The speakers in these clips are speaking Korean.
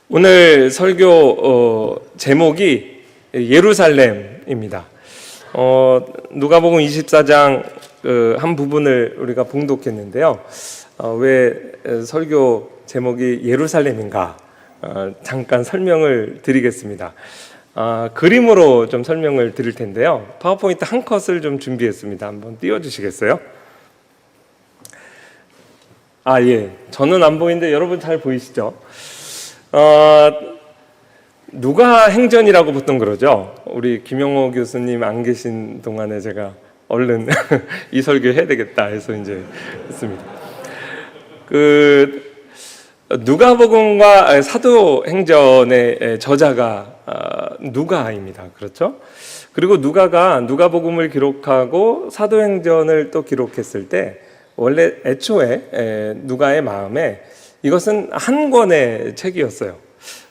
오늘 설교 제목이 예루살렘입니다. 누가복음 24장 한 부분을 우리가 봉독했는데요. 왜 설교 제목이 예루살렘인가? 잠깐 설명을 드리겠습니다. 그림으로 좀 설명을 드릴 텐데요. 파워포인트 한 컷을 좀 준비했습니다. 한번 띄워주시겠어요? 예. 저는 안 보이는데 여러분 잘 보이시죠? 누가 행전이라고 보통 그러죠. 우리 김영호 교수님 안 계신 동안에 제가 얼른 이 설교 해야 되겠다 해서 이제 했습니다. 누가복음과 사도행전의 저자가 누가입니다. 그렇죠? 그리고 누가가 누가복음을 기록하고 사도행전을 또 기록했을 때 원래 애초에 누가의 마음에 이것은 한 권의 책이었어요.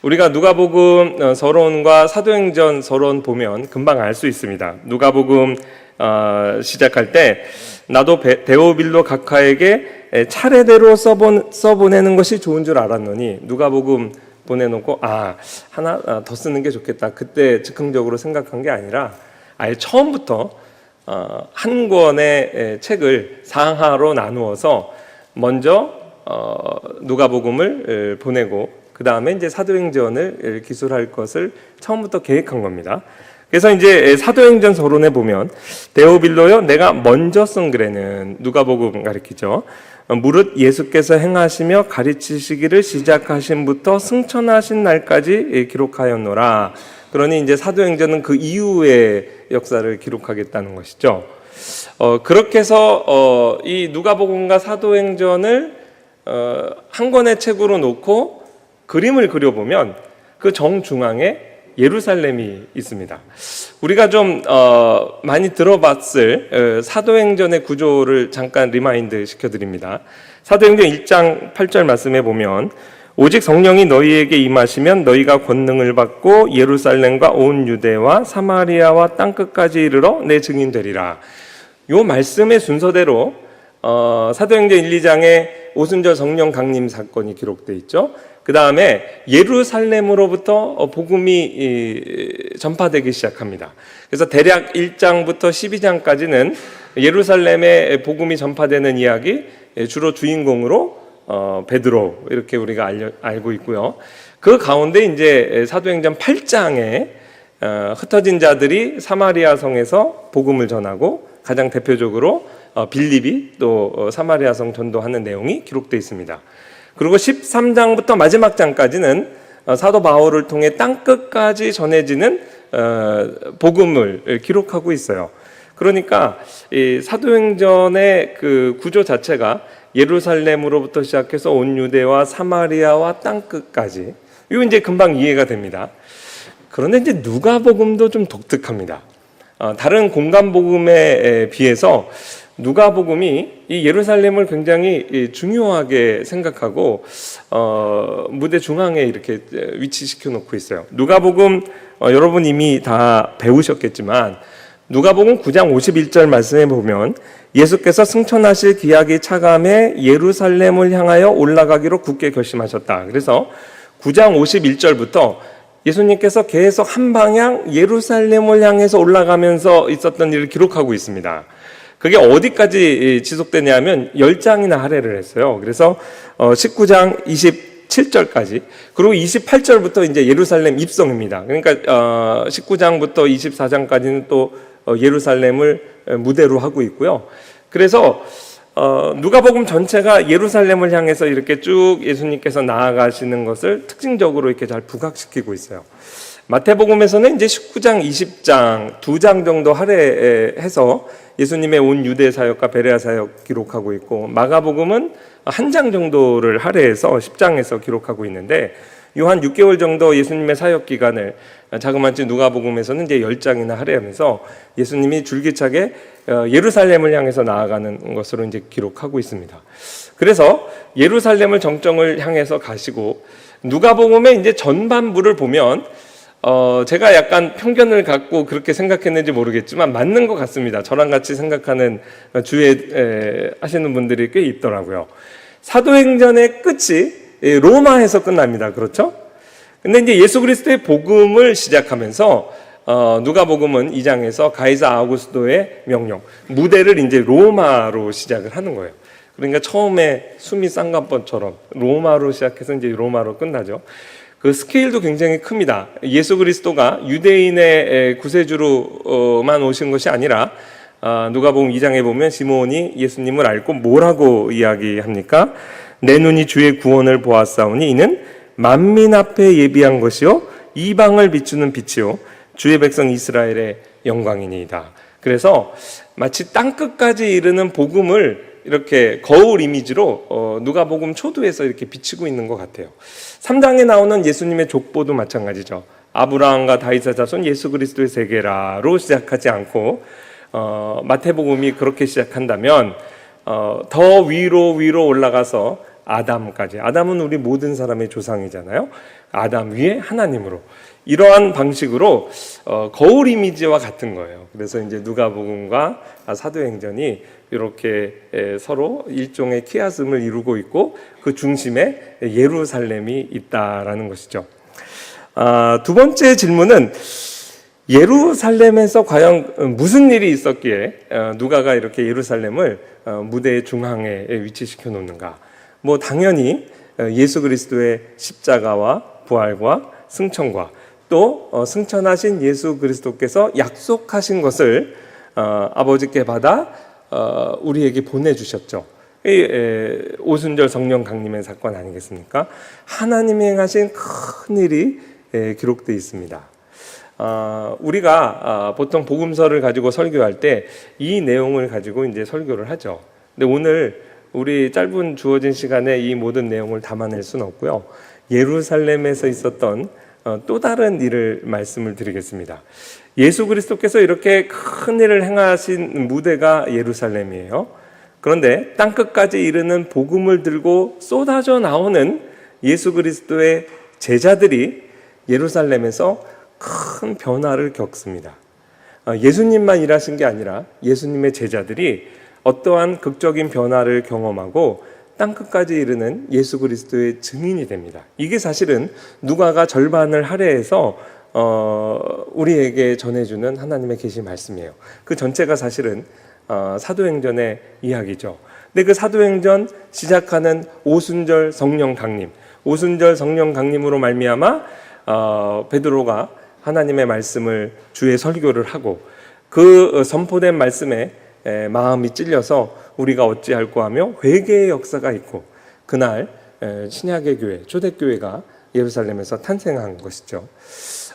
우리가 누가복음 서론과 사도행전 서론 보면 금방 알 수 있습니다. 누가복음 시작할 때 나도 데오빌로 각하에게 차례대로 써보내는 것이 좋은 줄 알았노니 누가복음 보내놓고 하나 더 쓰는 게 좋겠다. 그때 즉흥적으로 생각한 게 아니라 아예 처음부터 한 권의 책을 상하로 나누어서 먼저 누가복음을 보내고 그 다음에 이제 사도행전을 기술할 것을 처음부터 계획한 겁니다. 그래서 이제 사도행전 서론에 보면 데오빌로여 내가 먼저 쓴 글에는 누가복음 가리키죠. 무릇 예수께서 행하시며 가르치시기를 시작하신부터 승천하신 날까지 기록하였노라. 그러니 이제 사도행전은 그 이후의 역사를 기록하겠다는 것이죠. 그렇게 해서 이 누가복음과 사도행전을 한 권의 책으로 놓고 그림을 그려보면 그 정중앙에 예루살렘이 있습니다. 우리가 좀 많이 들어봤을 사도행전의 구조를 잠깐 리마인드 시켜드립니다. 사도행전 1장 8절 말씀에 보면 오직 성령이 너희에게 임하시면 너희가 권능을 받고 예루살렘과 온 유대와 사마리아와 땅끝까지 이르러 내 증인 되리라. 이 말씀의 순서대로 사도행전 1, 2장에 오순절 성령 강림 사건이 기록되어 있죠. 그 다음에 예루살렘으로부터 복음이 전파되기 시작합니다. 그래서 대략 1장부터 12장까지는 예루살렘에 복음이 전파되는 이야기, 주로 주인공으로 베드로 이렇게 우리가 알고 있고요. 그 가운데 이제 사도행전 8장에 흩어진 자들이 사마리아 성에서 복음을 전하고 가장 대표적으로 빌립이 또 사마리아 성 전도하는 내용이 기록되어 있습니다. 그리고 13장부터 마지막 장까지는 사도 바울을 통해 땅끝까지 전해지는 복음을 기록하고 있어요. 그러니까 이 사도행전의 그 구조 자체가 예루살렘으로부터 시작해서 온 유대와 사마리아와 땅끝까지 이거 이제 금방 이해가 됩니다. 그런데 이제 누가복음도 좀 독특합니다. 다른 공간복음에 비해서 누가복음이 이 예루살렘을 굉장히 중요하게 생각하고 무대 중앙에 이렇게 위치시켜 놓고 있어요. 누가복음 여러분 이미 다 배우셨겠지만 누가복음 9장 51절 말씀에 보면 예수께서 승천하실 기약이 차감해 예루살렘을 향하여 올라가기로 굳게 결심하셨다. 그래서 9장 51절부터 예수님께서 계속 한 방향 예루살렘을 향해서 올라가면서 있었던 일을 기록하고 있습니다. 그게 어디까지 지속되냐면 10장이나 할애를 했어요. 그래서 19장 27절까지 그리고 28절부터 이제 예루살렘 입성입니다. 그러니까 19장부터 24장까지는 또 예루살렘을 무대로 하고 있고요. 그래서 누가복음 전체가 예루살렘을 향해서 이렇게 쭉 예수님께서 나아가시는 것을 특징적으로 이렇게 잘 부각시키고 있어요. 마태복음에서는 이제 19장, 20장 2장 정도 할애해서 예수님의 온 유대 사역과 베레아 사역 기록하고 있고 마가복음은 한 장 정도를 할애해서 10장에서 기록하고 있는데 요 한 6개월 정도 예수님의 사역 기간을 자그마치 누가복음에서는 이제 10장이나 할애하면서 예수님이 줄기차게 예루살렘을 향해서 나아가는 것으로 이제 기록하고 있습니다. 그래서 예루살렘을 정점을 향해서 가시고 누가복음의 이제 전반부를 보면 제가 약간 편견을 갖고 그렇게 생각했는지 모르겠지만 맞는 것 같습니다. 저랑 같이 생각하는 주에 하시는 분들이 꽤 있더라고요. 사도행전의 끝이 로마에서 끝납니다. 그렇죠? 근데 이제 예수 그리스도의 복음을 시작하면서 누가복음은 2장에서 가이사 아우구스도의 명령, 무대를 이제 로마로 시작을 하는 거예요. 그러니까 처음에 수미 쌍관법처럼 로마로 시작해서 이제 로마로 끝나죠. 그 스케일도 굉장히 큽니다. 예수 그리스도가 유대인의 구세주로만 오신 것이 아니라 누가복음 2장에 보면 시몬이 예수님을 알고 뭐라고 이야기합니까? 내 눈이 주의 구원을 보았사오니 이는 만민 앞에 예비한 것이요 이방을 비추는 빛이요 주의 백성 이스라엘의 영광이니이다. 그래서 마치 땅끝까지 이르는 복음을 이렇게 거울 이미지로 누가복음 초두에서 이렇게 비치고 있는 것 같아요. 3장에 나오는 예수님의 족보도 마찬가지죠. 아브라함과 다윗의 자손 예수 그리스도의 세계라로 시작하지 않고 마태복음이 그렇게 시작한다면 더 위로 올라가서 아담까지. 아담은 우리 모든 사람의 조상이잖아요. 아담 위에 하나님으로. 이러한 방식으로 거울 이미지와 같은 거예요. 그래서 이제 누가복음과 사도행전이 이렇게 서로 일종의 키아즘을 이루고 있고 그 중심에 예루살렘이 있다라는 것이죠. 두 번째 질문은 예루살렘에서 과연 무슨 일이 있었기에 누가가 이렇게 예루살렘을 무대의 중앙에 위치시켜 놓는가? 뭐 당연히 예수 그리스도의 십자가와 부활과 승천과 또 승천하신 예수 그리스도께서 약속하신 것을 아버지께 받아 우리에게 보내주셨죠. 오순절 성령 강림의 사건 아니겠습니까? 하나님이 행하신 큰 일이 기록되어 있습니다. 우리가 보통 복음서를 가지고 설교할 때 이 내용을 가지고 이제 설교를 하죠. 근데 오늘 우리 짧은 주어진 시간에 이 모든 내용을 담아낼 수는 없고요. 예루살렘에서 있었던 또 다른 일을 말씀을 드리겠습니다. 예수 그리스도께서 이렇게 큰 일을 행하신 무대가 예루살렘이에요. 그런데 땅끝까지 이르는 복음을 들고 쏟아져 나오는 예수 그리스도의 제자들이 예루살렘에서 큰 변화를 겪습니다. 예수님만 일하신 게 아니라 예수님의 제자들이 어떠한 극적인 변화를 경험하고 땅끝까지 이르는 예수 그리스도의 증인이 됩니다. 이게 사실은 누가가 절반을 할애해서 우리에게 전해주는 하나님의 계시 말씀이에요. 그 전체가 사실은 사도행전의 이야기죠. 근데 그 사도행전 시작하는 오순절 성령 강림, 오순절 성령 강림으로 말미암아 베드로가 하나님의 말씀을 주의 설교를 하고 그 선포된 말씀에 마음이 찔려서 우리가 어찌할꼬 하며 회개의 역사가 있고 그날 신약의 교회, 초대교회가 예루살렘에서 탄생한 것이죠.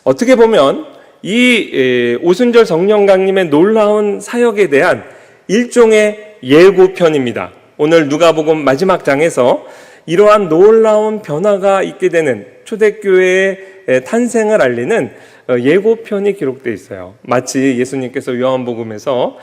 어떻게 보면 이 오순절 성령 강림의 놀라운 사역에 대한 일종의 예고편입니다. 오늘 누가복음 마지막 장에서 이러한 놀라운 변화가 있게 되는 초대교회의 탄생을 알리는 예고편이 기록되어 있어요. 마치 예수님께서 요한복음에서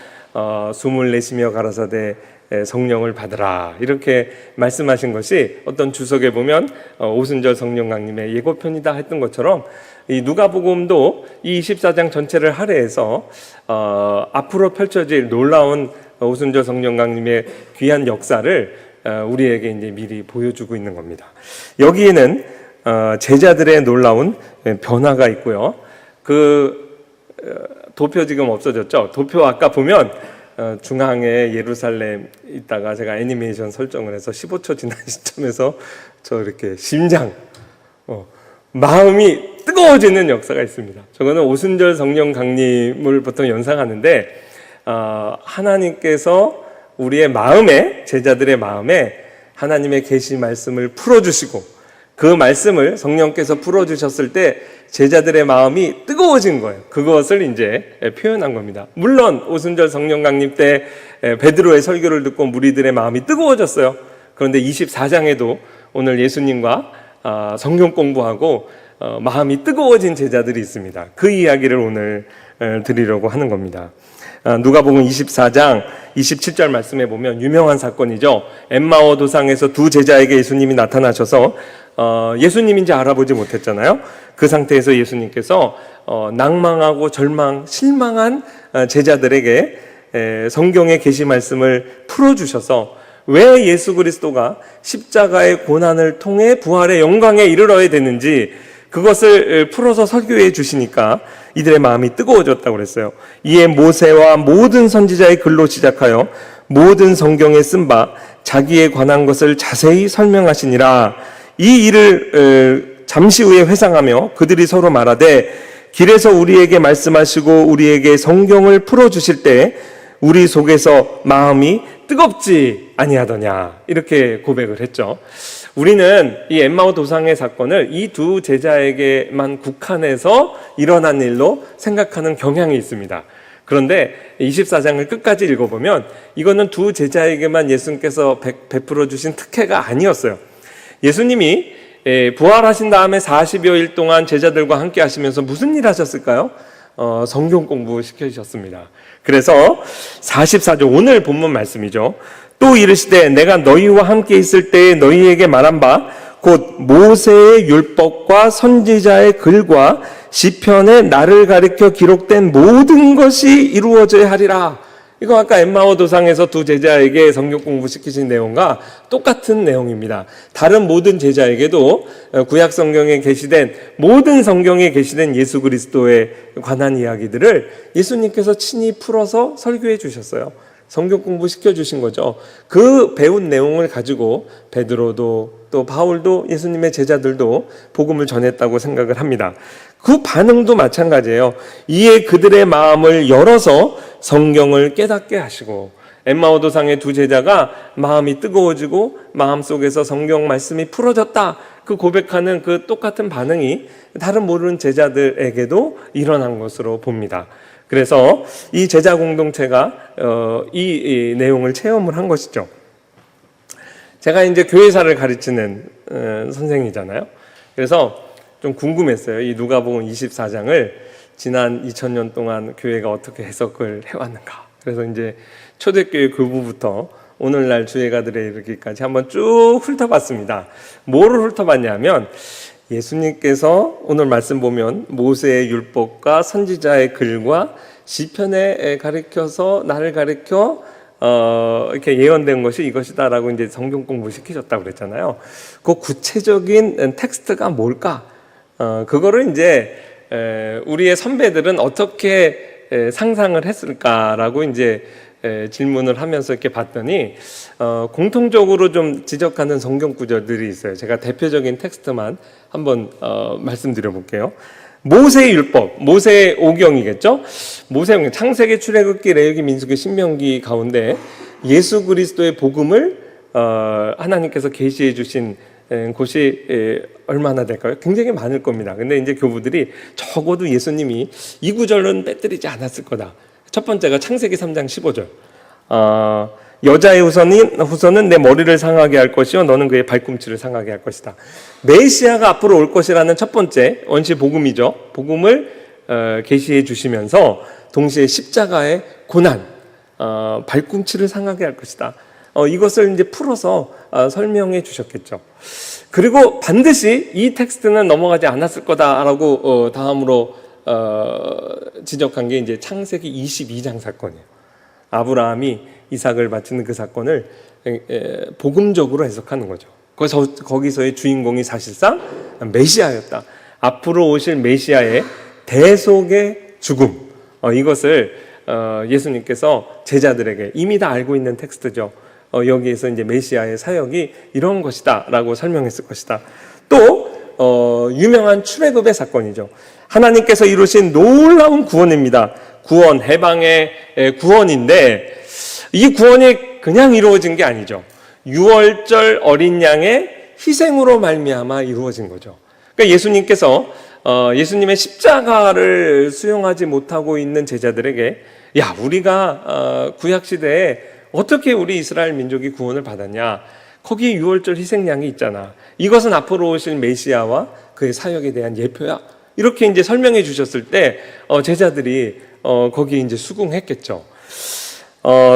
숨을 내쉬며 가라사대 성령을 받으라 이렇게 말씀하신 것이 어떤 주석에 보면 오순절 성령 강림의 예고편이다 했던 것처럼 이 누가복음도 이 24장 전체를 할애해서 앞으로 펼쳐질 놀라운 오순절 성령 강림의 귀한 역사를 우리에게 이제 미리 보여주고 있는 겁니다. 여기에는 제자들의 놀라운 변화가 있고요. 그 도표 지금 없어졌죠? 도표 아까 보면 중앙에 예루살렘 있다가 제가 애니메이션 설정을 해서 15초 지난 시점에서 저 이렇게 심장, 마음이 뜨거워지는 역사가 있습니다. 저거는 오순절 성령 강림을 보통 연상하는데 하나님께서 우리의 마음에, 제자들의 마음에 하나님의 계시 말씀을 풀어주시고 그 말씀을 성령께서 풀어주셨을 때 제자들의 마음이 뜨거워진 거예요. 그것을 이제 표현한 겁니다. 물론 오순절 성령 강림 때 베드로의 설교를 듣고 무리들의 마음이 뜨거워졌어요. 그런데 24장에도 오늘 예수님과 성경 공부하고 마음이 뜨거워진 제자들이 있습니다. 그 이야기를 오늘 드리려고 하는 겁니다. 누가복음 24장 27절 말씀에 보면 유명한 사건이죠. 엠마오 도상에서 두 제자에게 예수님이 나타나셔서 예수님인지 알아보지 못했잖아요. 그 상태에서 예수님께서 낭망하고 실망한 제자들에게 성경의 계시 말씀을 풀어주셔서 왜 예수 그리스도가 십자가의 고난을 통해 부활의 영광에 이르러야 되는지 그것을 풀어서 설교해 주시니까 이들의 마음이 뜨거워졌다고 그랬어요. 이에 모세와 모든 선지자의 글로 시작하여 모든 성경에 쓴 바 자기에 관한 것을 자세히 설명하시니라. 이 일을 잠시 후에 회상하며 그들이 서로 말하되 길에서 우리에게 말씀하시고 우리에게 성경을 풀어주실 때 우리 속에서 마음이 뜨겁지 아니하더냐, 이렇게 고백을 했죠. 우리는 이 엠마오 도상의 사건을 이 두 제자에게만 국한해서 일어난 일로 생각하는 경향이 있습니다. 그런데 24장을 끝까지 읽어보면 이거는 두 제자에게만 예수님께서 베풀어 주신 특혜가 아니었어요. 예수님이 부활하신 다음에 40여일 동안 제자들과 함께 하시면서 무슨 일 하셨을까요? 성경 공부 시켜주셨습니다. 그래서 44절, 오늘 본문 말씀이죠. 또 이르시되 내가 너희와 함께 있을 때에 너희에게 말한 바 곧 모세의 율법과 선지자의 글과 시편에 나를 가리켜 기록된 모든 것이 이루어져야 하리라. 이거 아까 엠마오 도상에서 두 제자에게 성경 공부시키신 내용과 똑같은 내용입니다. 다른 모든 제자에게도 구약 성경에 게시된 모든 성경에 게시된 예수 그리스도에 관한 이야기들을 예수님께서 친히 풀어서 설교해 주셨어요. 성경 공부시켜 주신 거죠. 그 배운 내용을 가지고 베드로도 또 바울도 예수님의 제자들도 복음을 전했다고 생각을 합니다. 그 반응도 마찬가지예요. 이에 그들의 마음을 열어서 성경을 깨닫게 하시고, 엠마오 도상의 두 제자가 마음이 뜨거워지고 마음속에서 성경 말씀이 풀어졌다, 그 고백하는 그 똑같은 반응이 다른 모르는 제자들에게도 일어난 것으로 봅니다. 그래서 이 제자 공동체가 이 내용을 체험을 한 것이죠. 제가 이제 교회사를 가르치는 선생이잖아요. 그래서 좀 궁금했어요. 이 누가복음 24장을 지난 2000년 동안 교회가 어떻게 해석을 해왔는가. 그래서 이제 초대교회 교부부터 오늘날 주예가들에 이르기까지 한번 쭉 훑어봤습니다. 뭐를 훑어봤냐면, 예수님께서 오늘 말씀 보면 모세의 율법과 선지자의 글과 시편에 가리켜서 나를 가리켜 이렇게 예언된 것이 이것이다라고 이제 성경 공부 시키셨다고 그랬잖아요. 그 구체적인 텍스트가 뭘까? 그거를 이제 우리의 선배들은 어떻게 상상을 했을까라고 이제 질문을 하면서 이렇게 봤더니 공통적으로 좀 지적하는 성경 구절들이 있어요. 제가 대표적인 텍스트만 한번 말씀드려 볼게요. 모세의 율법, 모세의 오경이겠죠? 모세의 오경, 창세기, 출애굽기, 레위기, 민수기, 신명기 가운데 예수 그리스도의 복음을 하나님께서 계시해 주신 곳이 얼마나 될까요? 굉장히 많을 겁니다. 근데 이제 교부들이 적어도 예수님이 이 구절은 빼뜨리지 않았을 거다. 첫 번째가 창세기 3장 15절. 여자의 후손은 내 머리를 상하게 할 것이요 너는 그의 발꿈치를 상하게 할 것이다. 메시아가 앞으로 올 것이라는 첫 번째 원시 복음이죠. 복음을 계시해 주시면서 동시에 십자가의 고난, 발꿈치를 상하게 할 것이다. 이것을 이제 풀어서 설명해 주셨겠죠. 그리고 반드시 이 텍스트는 넘어가지 않았을 거다라고 다음으로 지적한 게 이제 창세기 22장 사건이에요. 아브라함이 이삭을 바치는 그 사건을 복음적으로 해석하는 거죠. 그래서 거기서의 주인공이 사실상 메시아였다. 앞으로 오실 메시아의 대속의 죽음. 이것을 예수님께서 제자들에게 이미 다 알고 있는 텍스트죠. 여기에서 이제 메시아의 사역이 이런 것이다라고 설명했을 것이다. 또 유명한 출애굽의 사건이죠. 하나님께서 이루신 놀라운 구원입니다. 구원, 해방의 구원인데 이 구원이 그냥 이루어진 게 아니죠. 유월절 어린 양의 희생으로 말미암아 이루어진 거죠. 그러니까 예수님께서 예수님의 십자가를 수용하지 못하고 있는 제자들에게, 야, 우리가 구약 시대에 어떻게 우리 이스라엘 민족이 구원을 받았냐? 거기 유월절 희생양이 있잖아. 이것은 앞으로 오실 메시아와 그의 사역에 대한 예표야. 이렇게 이제 설명해 주셨을 때 제자들이 거기에 이제 수긍했겠죠.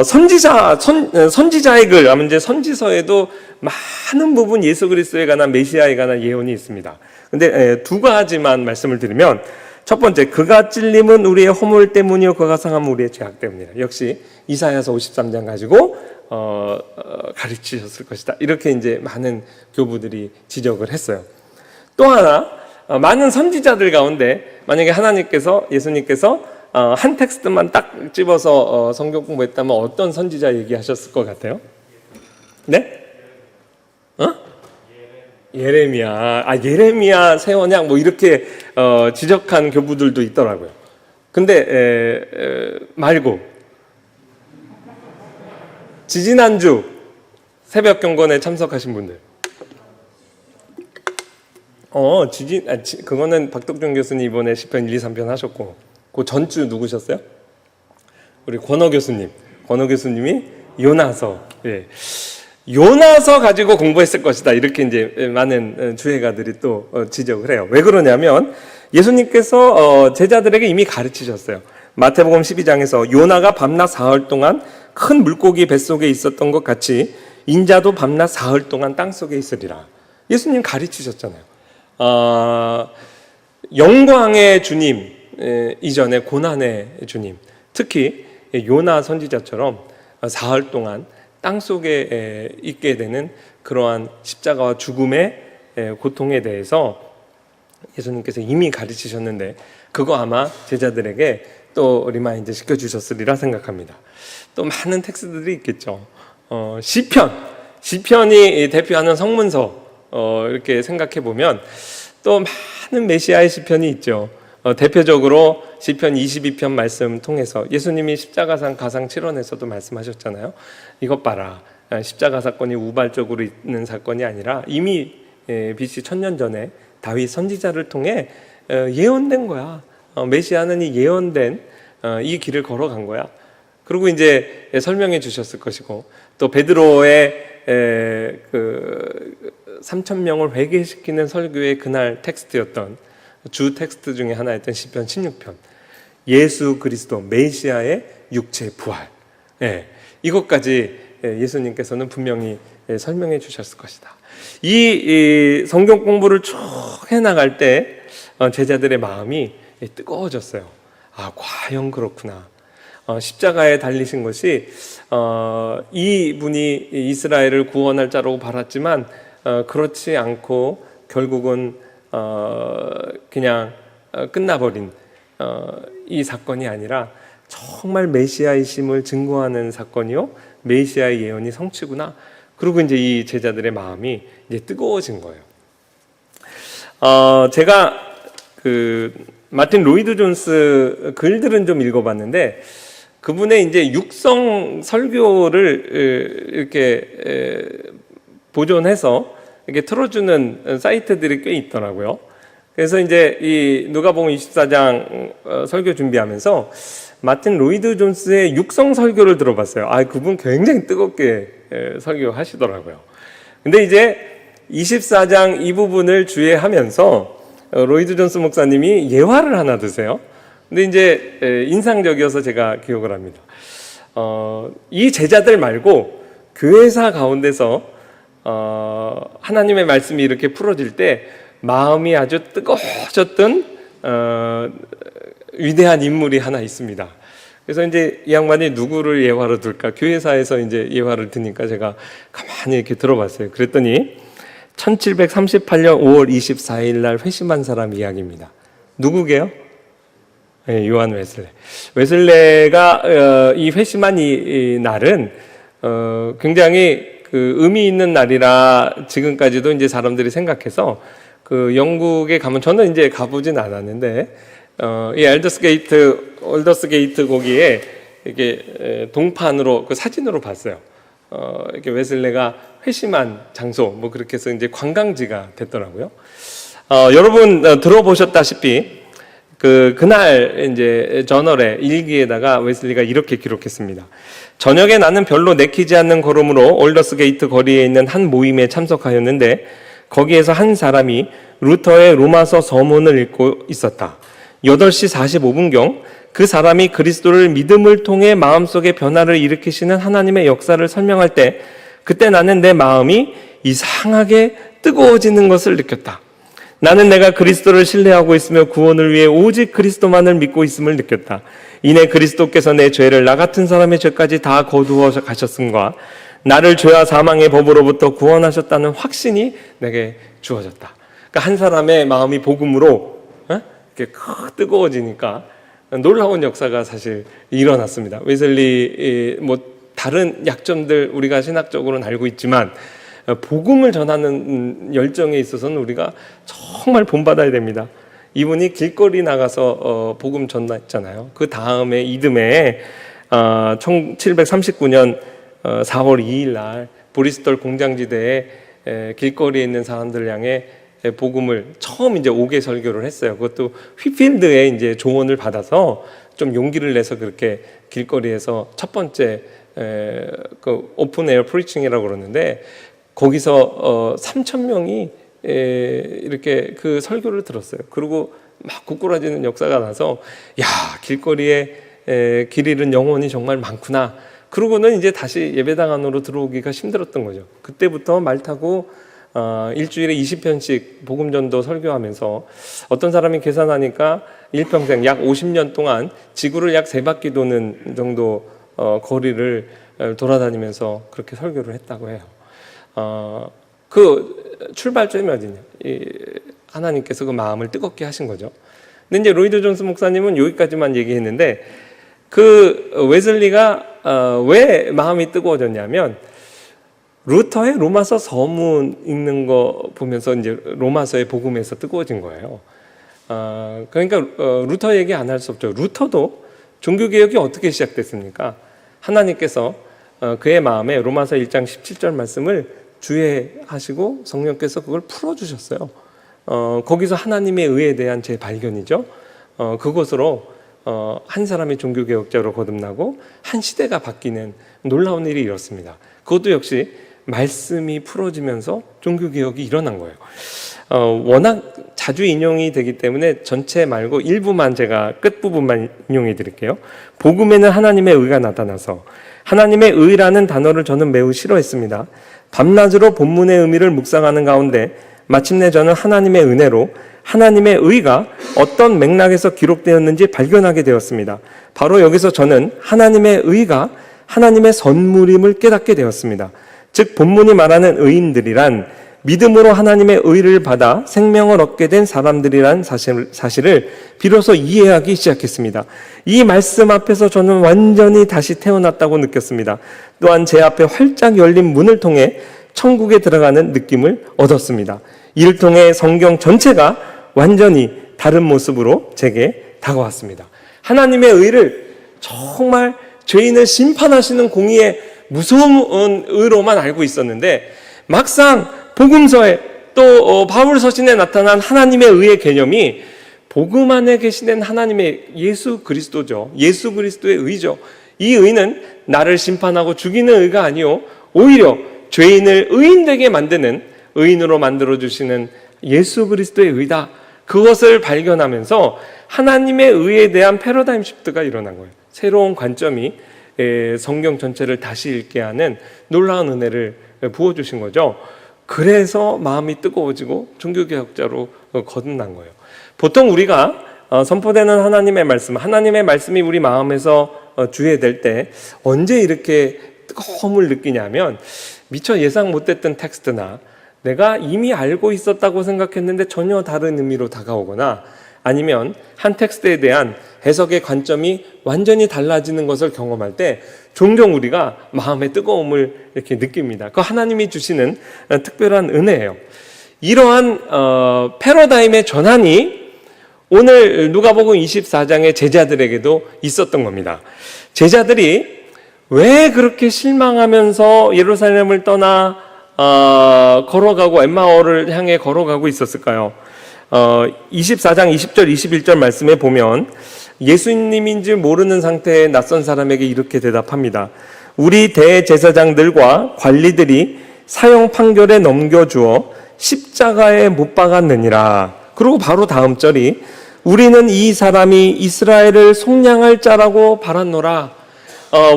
선지자의 글, 아마 이제 선지서에도 많은 부분 예수 그리스도에 관한 메시아에 관한 예언이 있습니다. 근데 두 가지만 말씀을 드리면, 첫 번째, 그가 찔림은 우리의 허물 때문이요 그가 상함은 우리의 죄악 때문이라. 역시 이사야서 53장 가지고 가르치셨을 것이다. 이렇게 이제 많은 교부들이 지적을 했어요. 또 하나, 많은 선지자들 가운데 만약에 하나님께서 예수님께서 한 텍스트만 딱 집어서 성경 공부했다면 어떤 선지자 얘기하셨을 것 같아요? 네? 예레미야. 예레미야, 세원양 뭐 이렇게 지적한 교부들도 있더라고요. 근데 말고 지지난주 새벽 경건에 참석하신 분들. 그거는 박덕준 교수님 이번에 시편 1, 2, 3편 하셨고, 그 전주 누구셨어요? 우리 권호 교수님. 권호 교수님이 요나서. 예. 요나서 가지고 공부했을 것이다. 이렇게 이제 많은 주해가들이 또 지적을 해요. 왜 그러냐면 예수님께서 제자들에게 이미 가르치셨어요. 마태복음 12장에서 요나가 밤낮 사흘 동안 큰 물고기 뱃속에 있었던 것 같이 인자도 밤낮 사흘 동안 땅속에 있으리라. 예수님 가르치셨잖아요. 영광의 주님 이전에 고난의 주님, 특히 요나 선지자처럼 사흘 동안 땅속에 있게 되는 그러한 십자가와 죽음의 고통에 대해서 예수님께서 이미 가르치셨는데 그거 아마 제자들에게 또 리마인드 시켜주셨으리라 생각합니다. 또 많은 텍스트들이 있겠죠. 시편이 대표하는 성문서 이렇게 생각해 보면 또 많은 메시아의 시편이 있죠. 대표적으로 시편 22편 말씀 통해서 예수님이 십자가상 가상 7원에서도 말씀하셨잖아요. 이것 봐라. 십자가 사건이 우발적으로 있는 사건이 아니라 이미 BC 1000년 전에 다윗 선지자를 통해 예언된 거야. 메시아는 이 예언된 이 길을 걸어간 거야. 그리고 이제 설명해 주셨을 것이고, 또 베드로의 3,000명을 회개시키는 설교의 그날 텍스트였던 주 텍스트 중에 하나였던 시편 16편, 예수 그리스도 메시아의 육체 부활, 이것까지 예수님께서는 분명히 설명해 주셨을 것이다. 이 성경 공부를 쭉 해나갈 때 제자들의 마음이 뜨거워졌어요. 과연 그렇구나. 십자가에 달리신 것이 이분이 이스라엘을 구원할 자라고 바랐지만 그렇지 않고 결국은 그냥 끝나버린 이 사건이 아니라 정말 메시아이심을 증거하는 사건이요, 메시아의 예언이 성취구나. 그리고 이제 이 제자들의 마음이 이제 뜨거워진 거예요. 제가 마틴 로이드 존스 글들은 좀 읽어봤는데 그분의 이제 육성 설교를 이렇게 보존해서 이렇게 틀어주는 사이트들이 꽤 있더라고요. 그래서 이제 이 누가복음 24장 설교 준비하면서 마틴 로이드 존스의 육성 설교를 들어봤어요. 그분 굉장히 뜨겁게 설교하시더라고요. 근데 이제 24장 이 부분을 주의하면서 로이드 존스 목사님이 예화를 하나 드세요. 근데 이제 인상적이어서 제가 기억을 합니다. 이 제자들 말고 교회사 가운데서 하나님의 말씀이 이렇게 풀어질 때 마음이 아주 뜨거워졌던 위대한 인물이 하나 있습니다. 그래서 이제 이 양반이 누구를 예화로 들까? 교회사에서 이제 예화를 드니까 제가 가만히 이렇게 들어봤어요. 그랬더니 1738년 5월 24일 날 회심한 사람 이야기입니다. 누구게요? 요한 웨슬레. 웨슬레가 이 회심한 이 날은 굉장히 의미 있는 날이라 지금까지도 이제 사람들이 생각해서 영국에 가면, 저는 이제 가보진 않았는데 이 올더스 게이트 거기에 이렇게 동판으로 사진으로 봤어요. 이렇게 웨슬레가 회심한 장소, 뭐 그렇게 해서 이제 관광지가 됐더라고요. 여러분 들어보셨다시피 그날 이제 저널에 일기에다가 웨슬리가 이렇게 기록했습니다. 저녁에 나는 별로 내키지 않는 걸음으로 올더스 게이트 거리에 있는 한 모임에 참석하였는데 거기에서 한 사람이 루터의 로마서 서문을 읽고 있었다. 8시 45분경 그 사람이 그리스도를 믿음을 통해 마음속에 변화를 일으키시는 하나님의 역사를 설명할 때 그때 나는 내 마음이 이상하게 뜨거워지는 것을 느꼈다. 나는 내가 그리스도를 신뢰하고 있으며 구원을 위해 오직 그리스도만을 믿고 있음을 느꼈다. 이내 그리스도께서 내 죄를 나 같은 사람의 죄까지 다 거두어 가셨음과 나를 죄와 사망의 법으로부터 구원하셨다는 확신이 내게 주어졌다. 그러니까 한 사람의 마음이 복음으로 이렇게 뜨거워지니까 놀라운 역사가 사실 일어났습니다. 웨슬리 뭐 다른 약점들 우리가 신학적으로는 알고 있지만 복음을 전하는 열정에 있어서는 우리가 정말 본받아야 됩니다. 이분이 길거리 나가서 복음 전했잖아요. 그 다음에 이듬해 1739년 4월 2일 날 브리스톨 공장지대에 길거리에 있는 사람들 향해 복음을 처음 이제 5개 설교를 했어요. 그것도 휘필드의 이제 조언을 받아서 좀 용기를 내서 그렇게 길거리에서 첫 번째 그 오픈 에어 프리칭이라고 그러는데 거기서 3,000명이 이렇게 그 설교를 들었어요. 그리고 막 구꾸라지는 역사가 나서 야, 길거리에 길 잃은 영혼이 정말 많구나. 그러고는 이제 다시 예배당 안으로 들어오기가 힘들었던 거죠. 그때부터 말 타고 일주일에 20편씩 복음전도 설교하면서 어떤 사람이 계산하니까 일평생 약 50년 동안 지구를 약 3바퀴 도는 정도 거리를 돌아다니면서 그렇게 설교를 했다고 해요. 그 출발점이 어디냐? 하나님께서 그 마음을 뜨겁게 하신 거죠. 근데 이제 로이드 존스 목사님은 여기까지만 얘기했는데 그 웨슬리가 왜 마음이 뜨거워졌냐면 루터의 로마서 서문 읽는 거 보면서 이제 로마서의 복음에서 뜨거워진 거예요. 그러니까 루터 얘기 안 할 수 없죠. 루터도 종교개혁이 어떻게 시작됐습니까? 하나님께서 그의 마음에 로마서 1장 17절 말씀을 주의하시고 성령께서 그걸 풀어주셨어요. 거기서 하나님의 의에 대한 제 발견이죠. 그것으로 한 사람이 종교개혁자로 거듭나고 한 시대가 바뀌는 놀라운 일이 일었습니다. 그것도 역시 말씀이 풀어지면서 종교개혁이 일어난 거예요. 워낙 자주 인용이 되기 때문에 전체 말고 일부만 제가 끝부분만 인용해 드릴게요. 복음에는 하나님의 의가 나타나서 하나님의 의라는 단어를 저는 매우 싫어했습니다. 밤낮으로 본문의 의미를 묵상하는 가운데 마침내 저는 하나님의 은혜로 하나님의 의가 어떤 맥락에서 기록되었는지 발견하게 되었습니다. 바로 여기서 저는 하나님의 의가 하나님의 선물임을 깨닫게 되었습니다. 즉 본문이 말하는 의인들이란 믿음으로 하나님의 의를 받아 생명을 얻게 된 사람들이란 사실을 비로소 이해하기 시작했습니다. 이 말씀 앞에서 저는 완전히 다시 태어났다고 느꼈습니다. 또한 제 앞에 활짝 열린 문을 통해 천국에 들어가는 느낌을 얻었습니다. 이를 통해 성경 전체가 완전히 다른 모습으로 제게 다가왔습니다. 하나님의 의를 정말 죄인을 심판하시는 공의의 무서운 의로만 알고 있었는데 막상 복음서에 또 바울 서신에 나타난 하나님의 의의 개념이 복음 안에 계시는 하나님의 예수 그리스도죠. 예수 그리스도의 의죠. 이 의는 나를 심판하고 죽이는 의가 아니요 오히려 죄인을 의인되게 만드는 의인으로 만들어주시는 예수 그리스도의 의다. 그것을 발견하면서 하나님의 의에 대한 패러다임 시프트가 일어난 거예요. 새로운 관점이 성경 전체를 다시 읽게 하는 놀라운 은혜를 부어주신 거죠. 그래서 마음이 뜨거워지고 종교개혁자로 거듭난 거예요. 보통 우리가 선포되는 하나님의 말씀이 우리 마음에서 주해될 때 언제 이렇게 뜨거움을 느끼냐면 미처 예상 못했던 텍스트나 내가 이미 알고 있었다고 생각했는데 전혀 다른 의미로 다가오거나 아니면 한 텍스트에 대한 해석의 관점이 완전히 달라지는 것을 경험할 때 종종 우리가 마음의 뜨거움을 이렇게 느낍니다. 그 하나님이 주시는 특별한 은혜예요. 이러한 패러다임의 전환이 오늘 누가복음 24장의 제자들에게도 있었던 겁니다. 제자들이 왜 그렇게 실망하면서 예루살렘을 떠나 걸어가고 엠마오를 향해 걸어가고 있었을까요? 24장 20절 21절 말씀에 보면 예수님인 줄 모르는 상태의 낯선 사람에게 이렇게 대답합니다. 우리 대제사장들과 관리들이 사형 판결에 넘겨주어 십자가에 못 박았느니라. 그리고 바로 다음 절이 우리는 이 사람이 이스라엘을 속량할 자라고 바랐노라.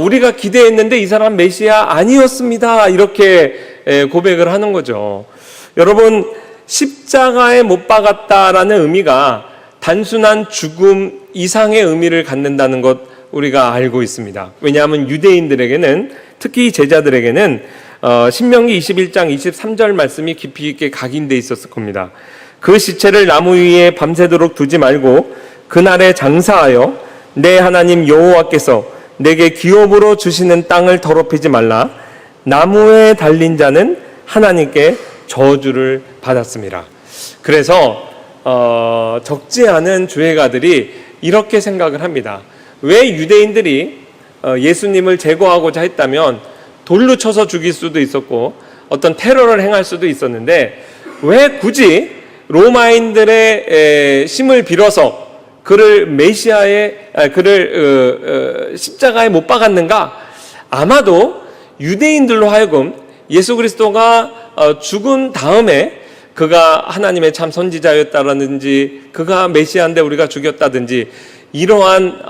우리가 기대했는데 이 사람 메시아 아니었습니다. 이렇게 고백을 하는 거죠. 여러분, 십자가에 못 박았다라는 의미가 단순한 죽음 이상의 의미를 갖는다는 것 우리가 알고 있습니다. 왜냐하면 유대인들에게는 특히 제자들에게는 신명기 21장 23절 말씀이 깊이 있게 각인되어 있었을 겁니다. 그 시체를 나무 위에 밤새도록 두지 말고 그날에 장사하여 내 하나님 여호와께서 내게 기업으로 주시는 땅을 더럽히지 말라. 나무에 달린 자는 하나님께 저주를 받았습니다. 그래서 적지 않은 주해가들이 이렇게 생각을 합니다. 왜 유대인들이 예수님을 제거하고자 했다면 돌로 쳐서 죽일 수도 있었고 어떤 테러를 행할 수도 있었는데 왜 굳이 로마인들의 힘을 빌어서 그를 십자가에 못 박았는가? 아마도 유대인들로 하여금 예수 그리스도가 죽은 다음에 그가 하나님의 참 선지자였다라든지 그가 메시아인데 우리가 죽였다든지 이러한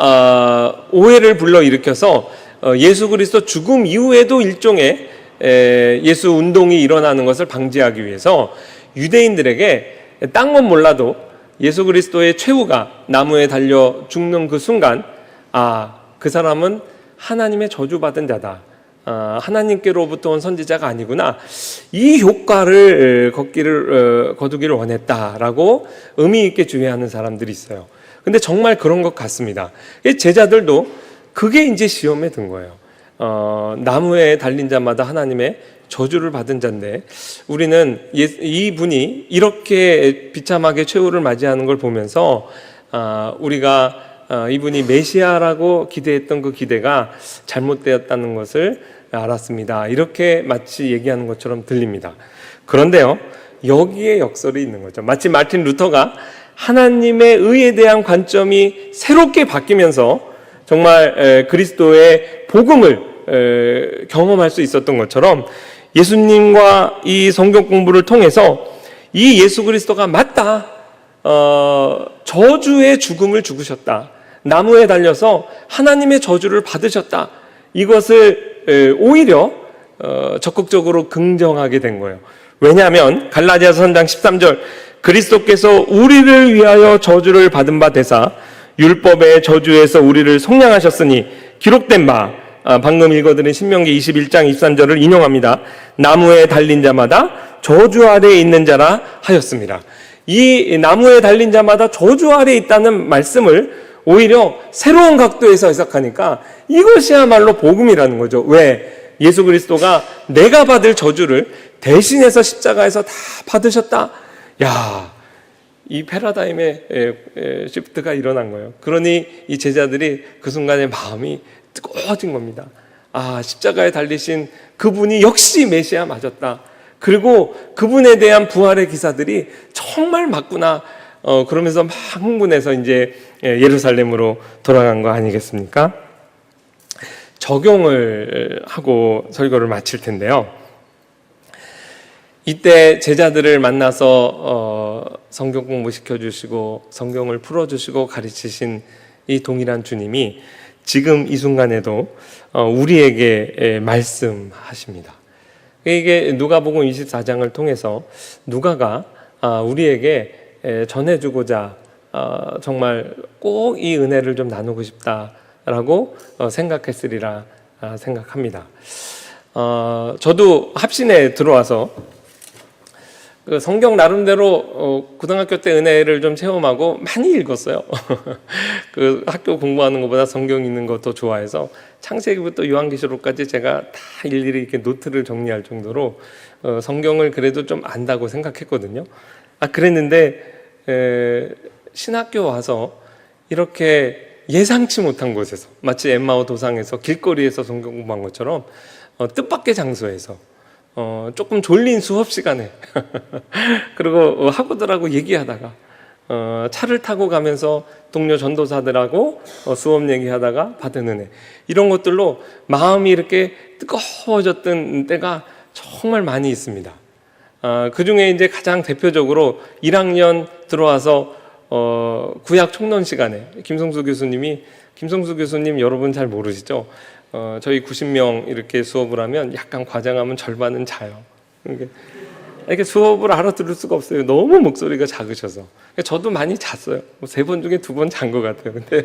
오해를 불러일으켜서 예수 그리스도 죽음 이후에도 일종의 예수 운동이 일어나는 것을 방지하기 위해서 유대인들에게 딴 건 몰라도 예수 그리스도의 최후가 나무에 달려 죽는 그 순간 그 사람은 하나님의 저주받은 자다. 하나님께로부터 온 선지자가 아니구나. 이 효과를 거두기를 원했다라고 의미 있게 주의하는 사람들이 있어요. 근데 정말 그런 것 같습니다. 제자들도 그게 이제 시험에 든 거예요. 나무에 달린 자마다 하나님의 저주를 받은 자인데 우리는 이분이 이렇게 비참하게 최후를 맞이하는 걸 보면서 우리가 이분이 메시아라고 기대했던 그 기대가 잘못되었다는 것을 알았습니다. 이렇게 마치 얘기하는 것처럼 들립니다. 그런데요, 여기에 역설이 있는 거죠. 마치 마틴 루터가 하나님의 의에 대한 관점이 새롭게 바뀌면서 정말 그리스도의 복음을 경험할 수 있었던 것처럼 예수님과 이 성경 공부를 통해서 이 예수 그리스도가 맞다. 저주의 죽음을 죽으셨다. 나무에 달려서 하나님의 저주를 받으셨다. 이것을 오히려 적극적으로 긍정하게 된 거예요. 왜냐하면 갈라디아서 3장 13절 그리스도께서 우리를 위하여 저주를 받은 바 되사 율법의 저주에서 우리를 속량하셨으니 기록된 바 방금 읽어드린 신명기 21장 23절을 인용합니다. 나무에 달린 자마다 저주 아래에 있는 자라 하였습니다. 이 나무에 달린 자마다 저주 아래에 있다는 말씀을 오히려 새로운 각도에서 해석하니까 이것이야말로 복음이라는 거죠. 왜? 예수 그리스도가 내가 받을 저주를 대신해서 십자가에서 다 받으셨다. 야, 이 패러다임의 시프트가 일어난 거예요. 그러니 이 제자들이 그 순간에 마음이 뜨거워진 겁니다. 십자가에 달리신 그분이 역시 메시아 맞았다. 그리고 그분에 대한 부활의 기사들이 정말 맞구나. 그러면서 막 흥분해서 이제 예루살렘으로 돌아간 거 아니겠습니까? 적용을 하고 설교를 마칠 텐데요. 이때 제자들을 만나서 성경 공부 시켜주시고 성경을 풀어주시고 가르치신 이 동일한 주님이 지금 이 순간에도 우리에게 말씀하십니다. 이게 누가복음 24장을 통해서 누가가 우리에게 전해주고자 정말 꼭 이 은혜를 좀 나누고 싶다라고 생각했으리라 생각합니다. 저도 합신에 들어와서 그 성경 나름대로 고등학교 때 은혜를 좀 체험하고 많이 읽었어요. 그 학교 공부하는 것보다 성경 읽는 것도 좋아해서 창세기부터 요한계시록까지 제가 다 일일이 이렇게 노트를 정리할 정도로 성경을 그래도 좀 안다고 생각했거든요. 그랬는데 신학교 와서 이렇게 예상치 못한 곳에서 마치 엠마오 도상에서 길거리에서 성경 공부한 것처럼 뜻밖의 장소에서 조금 졸린 수업 시간에 그리고 학우들하고 얘기하다가 차를 타고 가면서 동료 전도사들하고 수업 얘기하다가 받은 은혜, 이런 것들로 마음이 이렇게 뜨거워졌던 때가 정말 많이 있습니다. 그 중에 이제 가장 대표적으로 1학년 들어와서 구약 총론 시간에 김성수 교수님 여러분 잘 모르시죠? 저희 90명 이렇게 수업을 하면 약간 과장하면 절반은 자요. 이렇게 수업을 알아들을 수가 없어요. 너무 목소리가 작으셔서. 저도 많이 잤어요. 3번 중에 2번 잔 것 같아요. 근데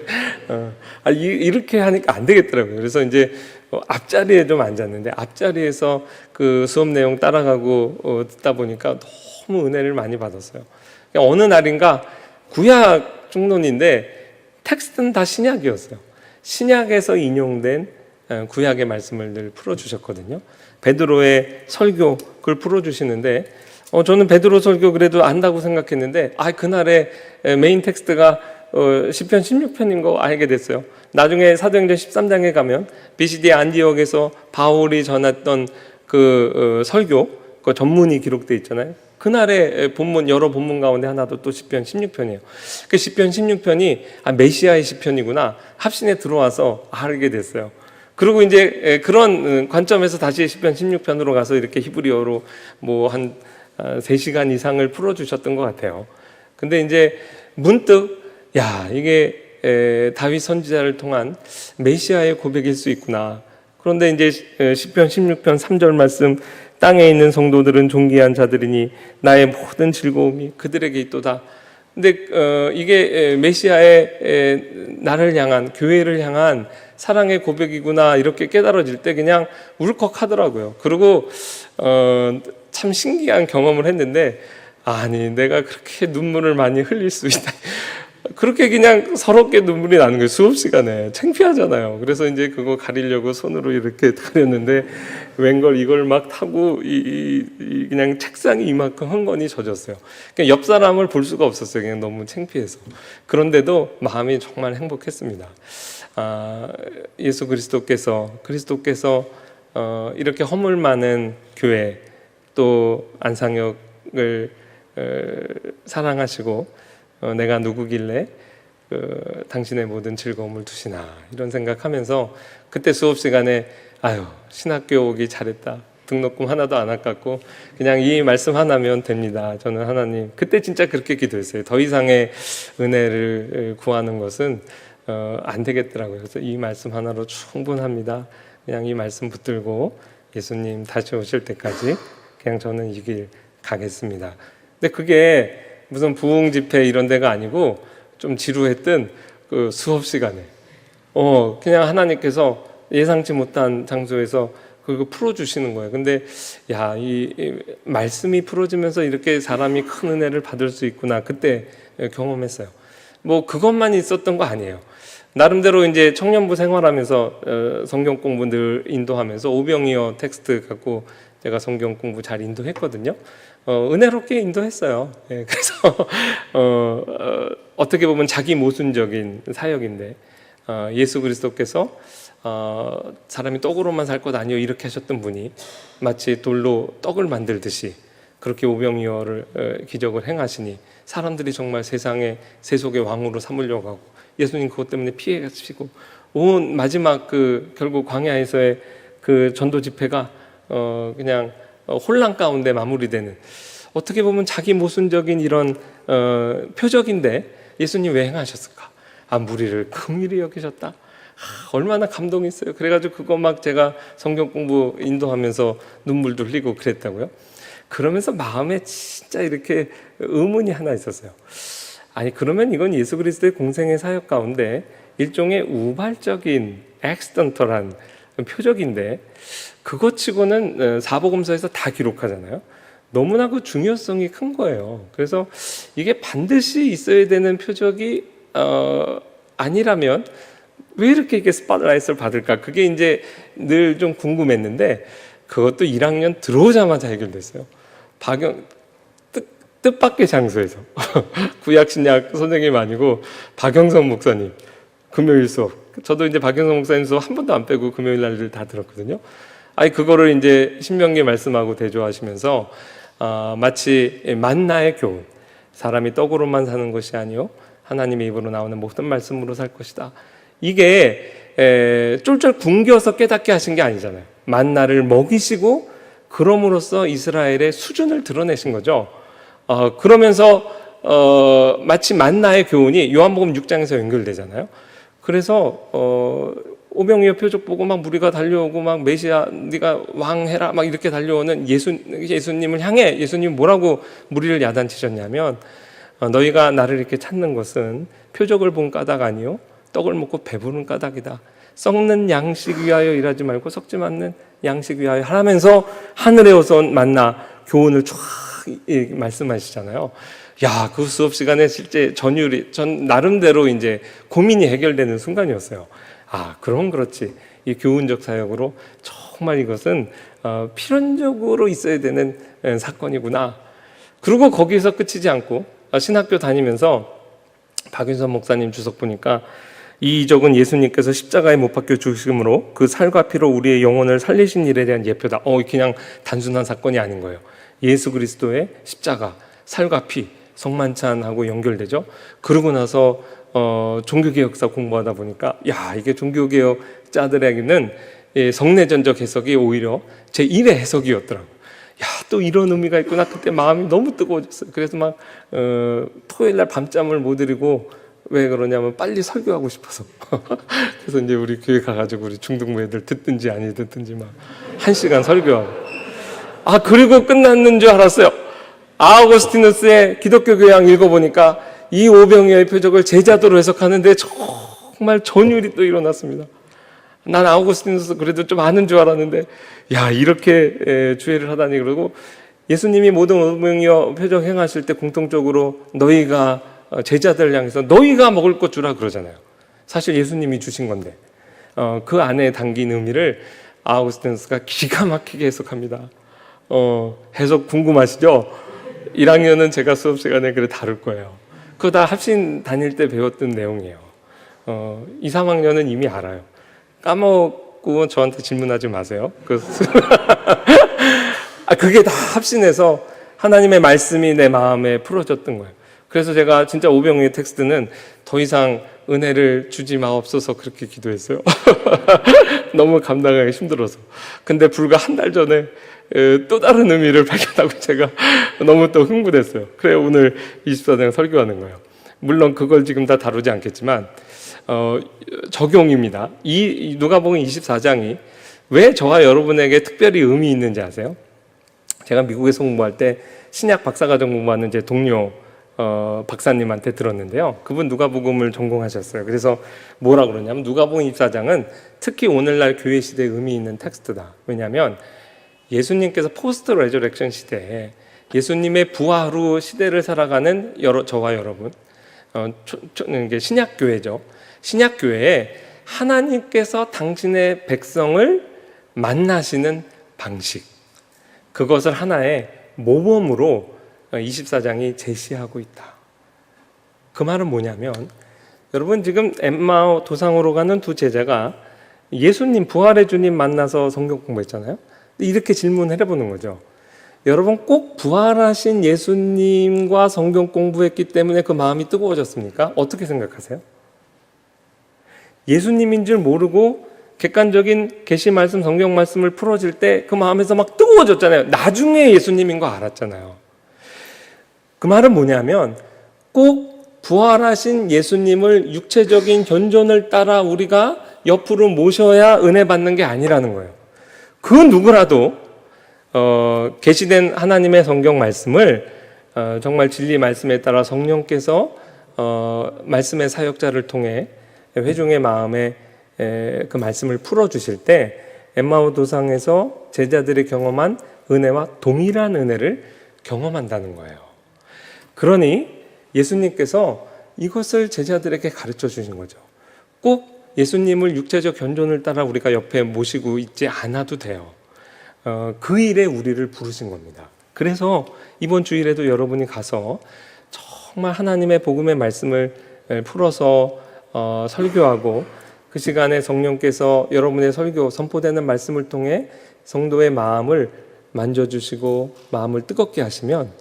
이렇게 하니까 안 되겠더라고요. 그래서 이제 앞자리에 좀 앉았는데 앞자리에서 그 수업 내용 따라가고 듣다 보니까 너무 은혜를 많이 받았어요. 어느 날인가 구약 중론인데 텍스트는 다 신약이었어요. 신약에서 인용된 구약의 말씀을 늘 풀어주셨거든요. 베드로의 설교 그걸 풀어주시는데 저는 베드로 설교 그래도 안다고 생각했는데 그날의 메인 텍스트가 시편 16편인 거 알게 됐어요. 나중에 사도행전 13장에 가면 비시디아 안디옥에서 바울이 전했던 그 설교 그 전문이 기록되어 있잖아요. 그날의 본문 여러 본문 가운데 하나도 또 시편 16편이에요. 그 시편 16편이 메시아의 시편이구나 합신에 들어와서 알게 됐어요. 그리고 이제 그런 관점에서 다시 시편 16편으로 가서 이렇게 히브리어로 뭐 한 3시간 이상을 풀어주셨던 것 같아요. 근데 이제 문득 이게 다윗 선지자를 통한 메시아의 고백일 수 있구나. 그런데 이제 시편 16편 3절 말씀, 땅에 있는 성도들은 존귀한 자들이니 나의 모든 즐거움이 그들에게 있도다. 근데 이게 메시아의 나를 향한, 교회를 향한 사랑의 고백이구나 이렇게 깨달아질 때 그냥 울컥하더라고요. 그리고 참 신기한 경험을 했는데 아니 내가 그렇게 눈물을 많이 흘릴 수 있다. 그렇게 그냥 서럽게 눈물이 나는 거예요. 수업 시간에 창피하잖아요. 그래서 이제 그거 가리려고 손으로 이렇게 가렸는데 웬걸 이걸 막 타고 그냥 책상이 이만큼 흥건히 젖었어요. 그냥 옆 사람을 볼 수가 없었어요. 그냥 너무 창피해서. 그런데도 마음이 정말 행복했습니다. 예수 그리스도께서 이렇게 허물 많은 교회 또 안상역을 사랑하시고 내가 누구길래 당신의 모든 즐거움을 두시나 이런 생각하면서 그때 수업 시간에 신학교 오기 잘했다. 등록금 하나도 안 아깝고 그냥 이 말씀 하나면 됩니다. 저는 하나님 그때 진짜 그렇게 기도했어요. 더 이상의 은혜를 구하는 것은 안 되겠더라고요. 그래서 이 말씀 하나로 충분합니다. 그냥 이 말씀 붙들고 예수님 다시 오실 때까지 그냥 저는 이 길 가겠습니다. 근데 그게 무슨 부흥 집회 이런 데가 아니고 좀 지루했던 그 수업 시간에 그냥 하나님께서 예상치 못한 장소에서 그거 풀어주시는 거예요. 근데 이 말씀이 풀어지면서 이렇게 사람이 큰 은혜를 받을 수 있구나 그때 경험했어요. 뭐 그것만 있었던 거 아니에요. 나름대로 이제 청년부 생활하면서 성경 공부 늘 인도하면서 오병이어 텍스트 갖고 제가 성경 공부 잘 인도했거든요. 은혜롭게 인도했어요. 그래서 어떻게 보면 자기 모순적인 사역인데 예수 그리스도께서 사람이 떡으로만 살 것 아니요 이렇게 하셨던 분이 마치 돌로 떡을 만들듯이 그렇게 오병이어를 기적을 행하시니 사람들이 정말 세상의 세속의 왕으로 삼으려고 하고 예수님 그것 때문에 피해 가시고 온 마지막 결국 광야에서의 그 전도 집회가 그냥 혼란 가운데 마무리되는 어떻게 보면 자기 모순적인 이런 표적인데 예수님 왜 행하셨을까? 무리를 긍휼히 여기셨다. 얼마나 감동이 있어요. 그래가지고 그거 막 제가 성경 공부 인도하면서 눈물도 흘리고 그랬다고요. 그러면서 마음에 진짜 이렇게 의문이 하나 있었어요. 그러면 이건 예수 그리스도의 공생의 사역 가운데 일종의 우발적인 액시던털한 표적인데 그것 치고는 사복음서에서 다 기록하잖아요. 너무나 그 중요성이 큰 거예요. 그래서 이게 반드시 있어야 되는 표적이 아니라면 왜 이렇게 스팟라이트를 받을까? 그게 이제 늘 좀 궁금했는데 그것도 1학년 들어오자마자 해결됐어요. 뜻밖의 장소에서 구약신약 선생님 아니고 박영선 목사님 금요일 수업. 저도 이제 박영선 목사님 수업 한 번도 안 빼고 금요일 날들 다 들었거든요. 그거를 이제 신명기 말씀하고 대조하시면서 마치 만나의 교훈, 사람이 떡으로만 사는 것이 아니요 하나님의 입으로 나오는 모든 말씀으로 살 것이다. 이게 쫄쫄 굶겨서 깨닫게 하신 게 아니잖아요. 만나를 먹이시고 그럼으로써 이스라엘의 수준을 드러내신 거죠. 그러면서 마치 만나의 교훈이 요한복음 6장에서 연결되잖아요. 그래서 오병이어 표적 보고 막 무리가 달려오고 막 메시아 네가 왕 해라 막 이렇게 달려오는 예수님을 향해 예수님 뭐라고 무리를 야단치셨냐면 너희가 나를 이렇게 찾는 것은 표적을 본 까닭 아니요 떡을 먹고 배부른 까닭이다. 썩는 양식 위하여 일하지 말고 썩지 않는 양식 위하여 하면서 하늘에 오선 만나 교훈을 쫙 말씀하시잖아요. 야, 그 수업 시간에 실제 전 나름대로 이제 고민이 해결되는 순간이었어요. 아, 그럼 그렇지. 이 교훈적 사역으로 정말 이것은 필연적으로 있어야 되는 사건이구나. 그리고 거기서 끝이지 않고 신학교 다니면서 박윤선 목사님 주석 보니까 이 이적은 예수님께서 십자가에 못 박혀 죽으심으로 그 살과 피로 우리의 영혼을 살리신 일에 대한 예표다. 그냥 단순한 사건이 아닌 거예요. 예수 그리스도의 십자가, 살과 피, 성만찬하고 연결되죠. 그러고 나서 종교개혁사 공부하다 보니까 야, 이게 종교개혁자들에게는 성내전적 해석이 오히려 제1의 해석이었더라고요. 야, 또 이런 의미가 있구나. 그때 마음이 너무 뜨거워졌어요. 그래서 막 토요일 날 밤잠을 못 이루고, 왜 그러냐면 빨리 설교하고 싶어서. 그래서 이제 우리 교회 가가지고 우리 중등부 애들 듣든지 아니 듣든지 막 1시간 설교하고. 그리고 끝났는 줄 알았어요. 아우구스티누스의 기독교 교양 읽어보니까 이 오병이어의 표적을 제자도로 해석하는데 정말 전율이 또 일어났습니다. 난 아우구스티누스 그래도 좀 아는 줄 알았는데, 야, 이렇게 주의를 하다니. 그러고 예수님이 모든 오병이어 표적 행하실 때 공통적으로 너희가 제자들 향해서 너희가 먹을 것 주라 그러잖아요. 사실 예수님이 주신 건데 그 안에 담긴 의미를 아우구스티누스가 기가 막히게 해석합니다. 해석 궁금하시죠? 1학년은 제가 수업 시간에 그래 다룰 거예요. 그거 다 합신 다닐 때 배웠던 내용이에요. 2, 3학년은 이미 알아요. 까먹고 저한테 질문하지 마세요. 그게 다 합신해서 하나님의 말씀이 내 마음에 풀어졌던 거예요. 그래서 제가 진짜 오병이의 텍스트는 더 이상 은혜를 주지 마옵소서 그렇게 기도했어요. 너무 감당하기 힘들어서. 근데 불과 한 달 전에 또 다른 의미를 발견하고 제가 너무 또 흥분했어요. 그래 오늘 24장 설교하는 거예요. 물론 그걸 지금 다 다루지 않겠지만 적용입니다. 이 누가복음 24장이 왜 저와 여러분에게 특별히 의미 있는지 아세요? 제가 미국에서 공부할 때 신약 박사과정 공부하는 제 동료 박사님한테 들었는데요. 그분 누가복음을 전공하셨어요. 그래서 뭐라 그러냐면 누가복음 24장은 특히 오늘날 교회 시대에 의미 있는 텍스트다. 왜냐하면 예수님께서 포스트 레저렉션 시대에 예수님의 부활 후 시대를 살아가는 저와 여러분, 이게 신약교회죠. 신약교회에 하나님께서 당신의 백성을 만나시는 방식, 그것을 하나의 모범으로 24장이 제시하고 있다. 그 말은 뭐냐면, 여러분 지금 엠마오 도상으로 가는 두 제자가 예수님, 부활의 주님 만나서 성경 공부했잖아요. 이렇게 질문을 해보는 거죠. 여러분 꼭 부활하신 예수님과 성경 공부했기 때문에 그 마음이 뜨거워졌습니까? 어떻게 생각하세요? 예수님인 줄 모르고 객관적인 계시 말씀, 성경 말씀을 풀어질 때 그 마음에서 막 뜨거워졌잖아요. 나중에 예수님인 거 알았잖아요. 그 말은 뭐냐면 꼭 부활하신 예수님을 육체적인 현존을 따라 우리가 옆으로 모셔야 은혜 받는 게 아니라는 거예요. 그 누구라도 계시된 하나님의 성경 말씀을 정말 진리 말씀에 따라 성령께서 말씀의 사역자를 통해 회중의 마음에 그 말씀을 풀어주실 때 엠마오 도상에서 제자들이 경험한 은혜와 동일한 은혜를 경험한다는 거예요. 그러니 예수님께서 이것을 제자들에게 가르쳐 주신 거죠. 꼭 예수님을 육체적 현존을 따라 우리가 옆에 모시고 있지 않아도 돼요. 그 일에 우리를 부르신 겁니다. 그래서 이번 주일에도 여러분이 가서 정말 하나님의 복음의 말씀을 풀어서 설교하고 그 시간에 성령께서 여러분의 설교, 선포되는 말씀을 통해 성도의 마음을 만져주시고 마음을 뜨겁게 하시면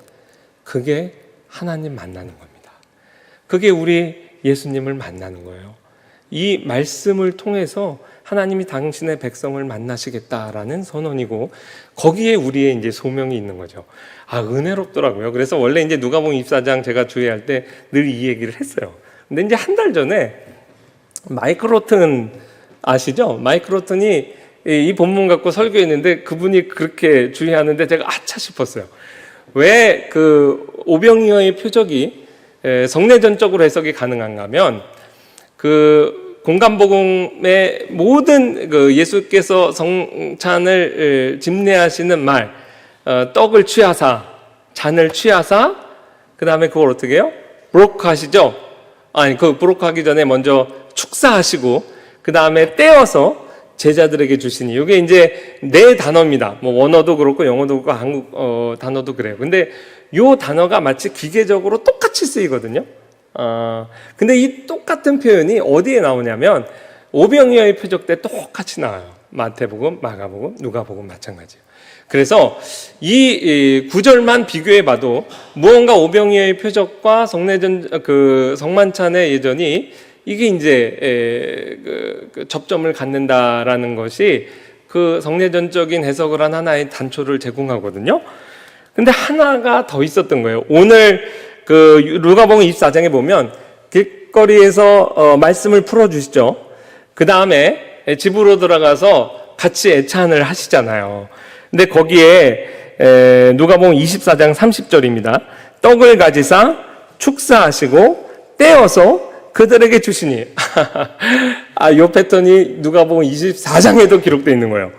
그게 하나님 만나는 겁니다. 그게 우리 예수님을 만나는 거예요. 이 말씀을 통해서 하나님이 당신의 백성을 만나시겠다라는 선언이고 거기에 우리의 이제 소명이 있는 거죠. 은혜롭더라고요. 그래서 원래 이제 누가복음 24장 제가 주의할 때 늘 이 얘기를 했어요. 근데 이제 한 달 전에 마이클 로튼 아시죠? 마이클 로튼이 이 본문 갖고 설교했는데 그분이 그렇게 주의하는데 제가 아차 싶었어요. 왜 그 오병이어의 표적이 성내전적으로 해석이 가능한가 하면 그 공간복음의 모든 그 예수께서 성찬을 집례하시는 말, 떡을 취하사, 잔을 취하사 그 다음에 그걸 어떻게 해요? 브로크 하시죠? 아니, 그 브로크 하기 전에 먼저 축사하시고, 그 다음에 떼어서 제자들에게 주시니. 이게 이제 네 단어입니다. 뭐 원어도 그렇고 영어도 그렇고 한국 단어도 그래요. 근데 요 단어가 마치 기계적으로 똑같이 쓰이거든요. 근데 이 똑같은 표현이 어디에 나오냐면 오병이어의 표적 때 똑같이 나와요. 마태복음, 마가복음, 누가복음 마찬가지예요. 그래서 이 구절만 비교해 봐도 무언가 오병이어의 표적과 성만찬의 예전이 이게 이제 그 접점을 갖는다라는 것이 그 성례전적인 해석을 한 하나의 단초를 제공하거든요. 근데 하나가 더 있었던 거예요. 오늘 그 누가복음 24장에 보면 길거리에서 말씀을 풀어주시죠. 그 다음에 집으로 들어가서 같이 애찬을 하시잖아요. 근데 거기에 누가복음 24장 30절입니다. 떡을 가지사 축사하시고 떼어서 그들에게 주시니. 요 패턴이 누가복음 24장에도 기록되어 있는 거예요.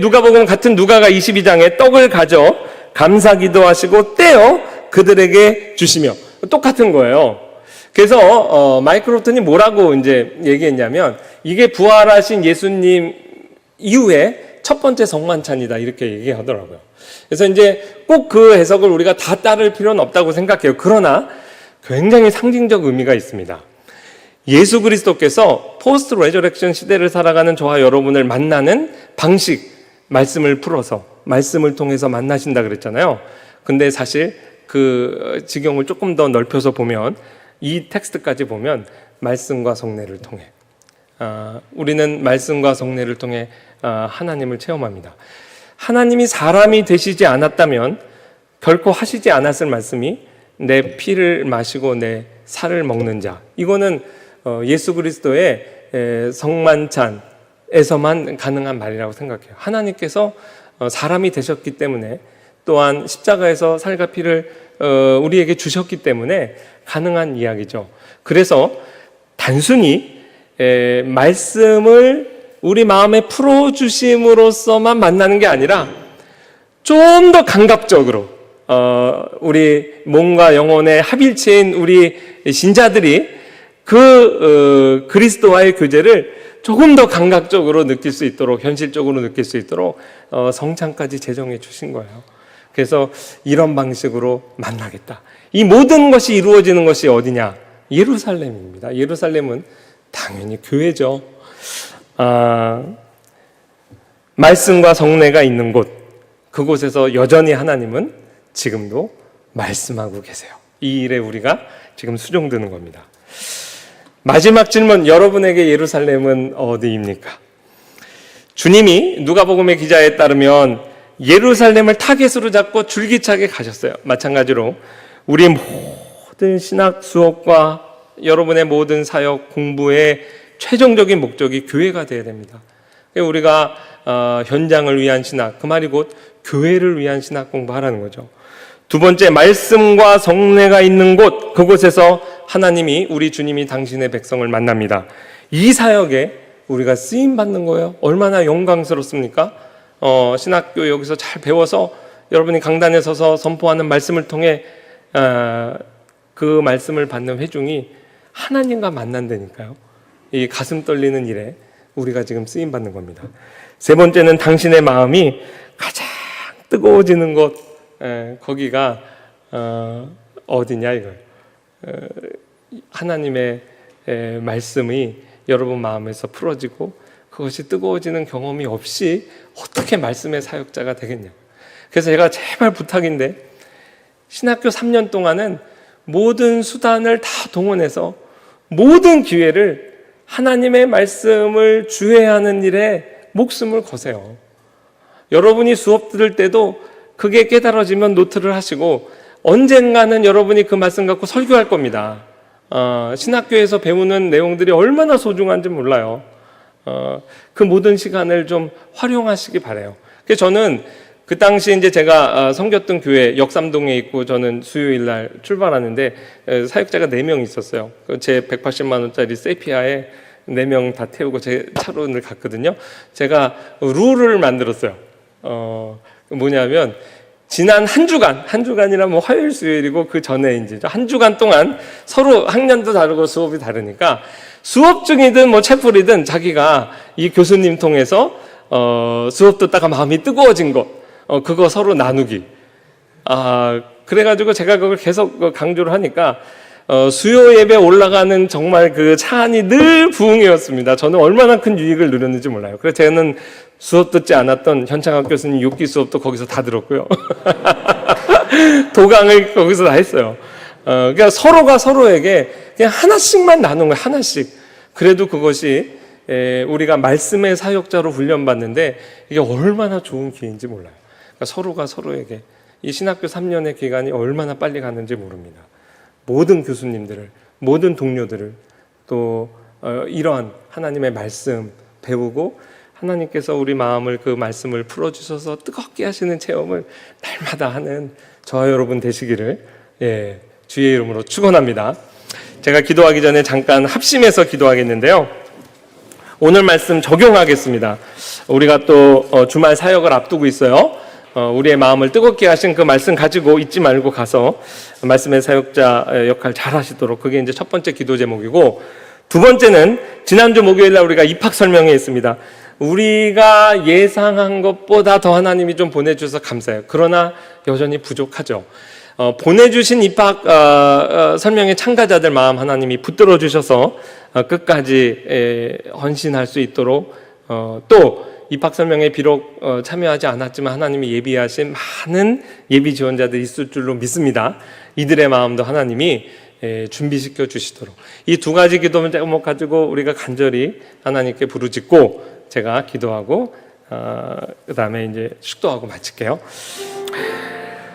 누가복음 같은 누가가 22장에 떡을 가져 감사기도 하시고 떼어 그들에게 주시며 똑같은 거예요. 그래서 마이클 호튼이 뭐라고 이제 얘기했냐면 이게 부활하신 예수님 이후에 첫 번째 성만찬이다 이렇게 얘기하더라고요. 그래서 이제 꼭 그 해석을 우리가 다 따를 필요는 없다고 생각해요. 그러나 굉장히 상징적 의미가 있습니다. 예수 그리스도께서 포스트 레저렉션 시대를 살아가는 저와 여러분을 만나는 방식, 말씀을 풀어서 말씀을 통해서 만나신다 그랬잖아요. 근데 사실 그 지경을 조금 더 넓혀서 보면 이 텍스트까지 보면 말씀과 성례를 통해 우리는 말씀과 성례를 통해 하나님을 체험합니다. 하나님이 사람이 되시지 않았다면 결코 하시지 않았을 말씀이 내 피를 마시고 내 살을 먹는 자. 이거는 예수 그리스도의 성만찬에서만 가능한 말이라고 생각해요. 하나님께서 사람이 되셨기 때문에 또한 십자가에서 살과 피를 우리에게 주셨기 때문에 가능한 이야기죠. 그래서 단순히 말씀을 우리 마음에 풀어주심으로써만 만나는 게 아니라 좀 더 감각적으로 우리 몸과 영혼의 합일체인 우리 신자들이 그 그리스도와의 교제를 조금 더 감각적으로 느낄 수 있도록 현실적으로 느낄 수 있도록 성찬까지 제정해 주신 거예요. 그래서 이런 방식으로 만나겠다. 이 모든 것이 이루어지는 것이 어디냐? 예루살렘입니다. 예루살렘은 당연히 교회죠. 말씀과 성례가 있는 곳, 그곳에서 여전히 하나님은 지금도 말씀하고 계세요. 이 일에 우리가 지금 수종드는 겁니다. 마지막 질문, 여러분에게 예루살렘은 어디입니까? 주님이 누가복음의 기자에 따르면 예루살렘을 타겟으로 잡고 줄기차게 가셨어요. 마찬가지로 우리 모든 신학 수업과 여러분의 모든 사역 공부의 최종적인 목적이 교회가 되어야 됩니다. 우리가 현장을 위한 신학, 그 말이 곧 교회를 위한 신학 공부하라는 거죠. 두 번째, 말씀과 성례가 있는 곳, 그곳에서 하나님이, 우리 주님이 당신의 백성을 만납니다. 이 사역에 우리가 쓰임받는 거예요. 얼마나 영광스럽습니까? 신학교 여기서 잘 배워서 여러분이 강단에 서서 선포하는 말씀을 통해 그 말씀을 받는 회중이 하나님과 만난다니까요. 이 가슴 떨리는 일에 우리가 지금 쓰임받는 겁니다. 세 번째는 당신의 마음이 가장 뜨거워지는 곳, 거기가 어디냐 이걸. 하나님의 말씀이 여러분 마음에서 풀어지고 그것이 뜨거워지는 경험이 없이 어떻게 말씀의 사역자가 되겠냐. 그래서 제가 제발 부탁인데 신학교 3년 동안은 모든 수단을 다 동원해서 모든 기회를 하나님의 말씀을 주회하는 일에 목숨을 거세요. 여러분이 수업 들을 때도 그게 깨달아지면 노트를 하시고 언젠가는 여러분이 그 말씀 갖고 설교할 겁니다. 신학교에서 배우는 내용들이 얼마나 소중한지 몰라요. 그 모든 시간을 좀 활용하시기 바라요. 그래서 저는 그 당시 이제 제가 섬겼던 교회 역삼동에 있고 저는 수요일 날 출발하는데 사역자가 4명 있었어요. 제 180만 원짜리 세피아에 4명 다 태우고 제 차로를 갔거든요. 제가 룰을 만들었어요. 뭐냐면 지난 한 주간이라 뭐 화요일, 수요일이고 그 전에 이제 한 주간 동안 서로 학년도 다르고 수업이 다르니까 수업 중이든 뭐 채플이든 자기가 이 교수님 통해서 수업 듣다가 마음이 뜨거워진 거 그거 서로 나누기. 그래가지고 제가 그걸 계속 강조를 하니까 수요 예배 올라가는 정말 그 차안이 늘 부흥이었습니다. 저는 얼마나 큰 유익을 누렸는지 몰라요. 그래서 저는 수업 듣지 않았던 현창학 교수님 6기 수업도 거기서 다 들었고요. 도강을 거기서 다 했어요. 그러니까 서로가 서로에게 그냥 하나씩만 나눈 거예요. 하나씩. 그래도 그것이 우리가 말씀의 사역자로 훈련받는데 이게 얼마나 좋은 기회인지 몰라요. 그러니까 서로가 서로에게 이 신학교 3년의 기간이 얼마나 빨리 가는지 모릅니다. 모든 교수님들을, 모든 동료들을 또 이러한 하나님의 말씀 배우고 하나님께서 우리 마음을 그 말씀을 풀어주셔서 뜨겁게 하시는 체험을 날마다 하는 저와 여러분 되시기를 주의 이름으로 축원합니다. 제가 기도하기 전에 잠깐 합심해서 기도하겠는데요. 오늘 말씀 적용하겠습니다. 우리가 또 주말 사역을 앞두고 있어요. 우리의 마음을 뜨겁게 하신 그 말씀 가지고 잊지 말고 가서 말씀의 사역자 역할 잘 하시도록, 그게 이제 첫 번째 기도 제목이고, 두 번째는 지난주 목요일 날 우리가 입학 설명회 했습니다. 우리가 예상한 것보다 더 하나님이 좀 보내주셔서 감사해요. 그러나 여전히 부족하죠. 보내주신 입학 설명회 참가자들 마음 하나님이 붙들어 주셔서 끝까지 헌신할 수 있도록, 또 입학 설명회 비록 참여하지 않았지만 하나님이 예비하신 많은 예비 지원자들이 있을 줄로 믿습니다. 이들의 마음도 하나님이 준비시켜 주시도록, 이 두 가지 기도 제목 가지고 우리가 간절히 하나님께 부르짖고 제가 기도하고 그 다음에 이제 축도하고 마칠게요.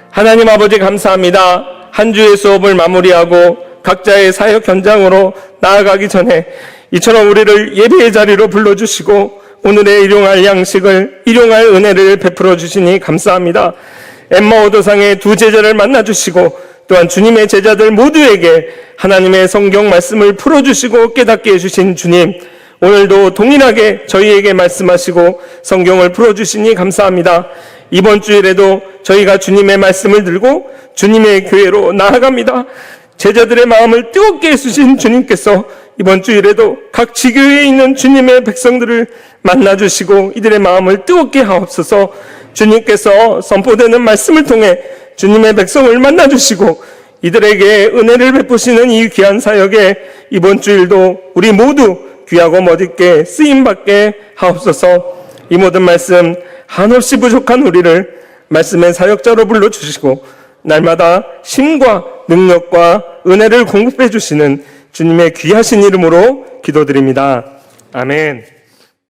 하나님 아버지 감사합니다. 한 주의 수업을 마무리하고 각자의 사역 현장으로 나아가기 전에 이처럼 우리를 예배의 자리로 불러주시고 오늘의 일용할 양식을, 일용할 은혜를 베풀어 주시니 감사합니다. 엠마오도상의 두 제자를 만나주시고 또한 주님의 제자들 모두에게 하나님의 성경 말씀을 풀어주시고 깨닫게 해주신 주님, 오늘도 동일하게 저희에게 말씀하시고 성경을 풀어주시니 감사합니다. 이번 주일에도 저희가 주님의 말씀을 들고 주님의 교회로 나아갑니다. 제자들의 마음을 뜨겁게 해주신 주님께서 이번 주일에도 각 지교회에 있는 주님의 백성들을 만나주시고 이들의 마음을 뜨겁게 하옵소서. 주님께서 선포되는 말씀을 통해 주님의 백성을 만나주시고 이들에게 은혜를 베푸시는 이 귀한 사역에 이번 주일도 우리 모두 귀하고 멋있게 쓰임받게 하옵소서. 이 모든 말씀 한없이 부족한 우리를 말씀의 사역자로 불러주시고 날마다 힘과 능력과 은혜를 공급해 주시는 주님의 귀하신 이름으로 기도드립니다. 아멘.